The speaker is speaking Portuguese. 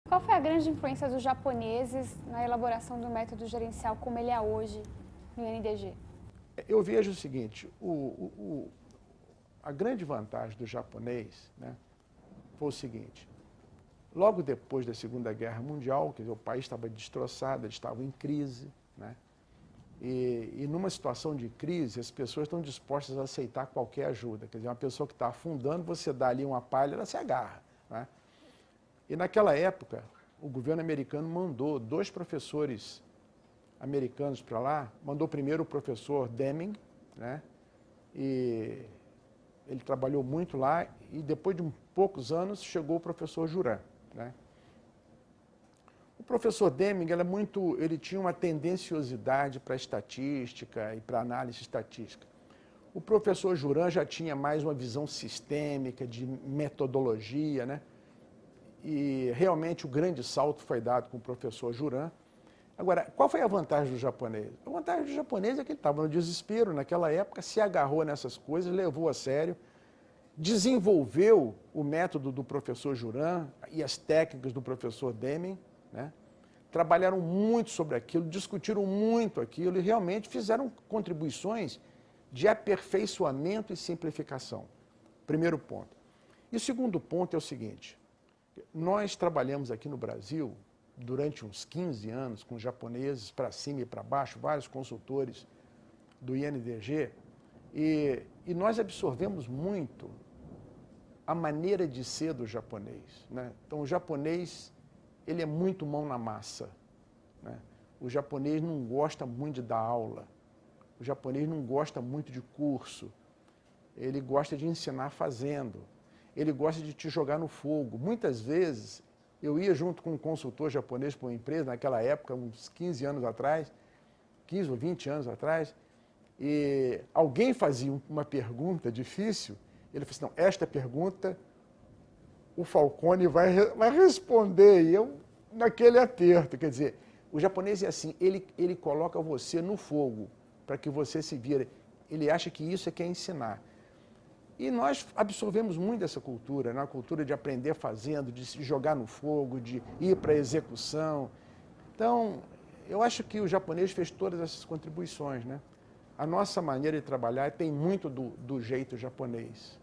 Qual foi a grande influência dos japoneses na elaboração do método gerencial como ele é hoje no INDG? Eu vejo o seguinte, a grande vantagem do japonês, né, foi o seguinte, logo depois da Segunda Guerra Mundial, quer dizer, o país estava destroçado, eles estavam em crise, né, e numa situação de crise, as pessoas estão dispostas a aceitar qualquer ajuda. Quer dizer, uma pessoa que está afundando, você dá ali uma palha, ela se agarra, né? E naquela época, o governo americano mandou 2 professores americanos para lá, mandou primeiro o professor Deming, né? E ele trabalhou muito lá, e depois de poucos anos chegou o professor Juran, né? O professor Deming, ele tinha uma tendenciosidade para estatística e para análise estatística. O professor Juran já tinha mais uma visão sistêmica, de metodologia, né? E realmente o grande salto foi dado com o professor Juran. Agora, qual foi a vantagem do japonês? A vantagem do japonês é que ele estava no desespero naquela época, se agarrou nessas coisas, levou a sério, desenvolveu o método do professor Juran e as técnicas do professor Deming, né? Trabalharam muito sobre aquilo, discutiram muito aquilo e realmente fizeram contribuições de aperfeiçoamento e simplificação. Primeiro ponto. E o segundo ponto é o seguinte, nós trabalhamos aqui no Brasil durante uns 15 anos com japoneses para cima e para baixo, vários consultores do INDG, e nós absorvemos muito a maneira de ser do japonês, né? Então, o japonês, ele é muito mão na massa, né? O japonês não gosta muito de dar aula, o japonês não gosta muito de curso, ele gosta de ensinar fazendo, ele gosta de te jogar no fogo. Muitas vezes, eu ia junto com um consultor japonês para uma empresa, naquela época, uns 15 anos atrás, 15 ou 20 anos atrás, e alguém fazia uma pergunta difícil, ele falou assim, não, esta pergunta o Falcone vai responder, e eu naquele aperto. Quer dizer, o japonês é assim, ele coloca você no fogo para que você se vire. Ele acha que isso é que é ensinar. E nós absorvemos muito dessa cultura, né? A cultura de aprender fazendo, de se jogar no fogo, de ir para a execução. Então, eu acho que o japonês fez todas essas contribuições, né? A nossa maneira de trabalhar tem muito do jeito japonês.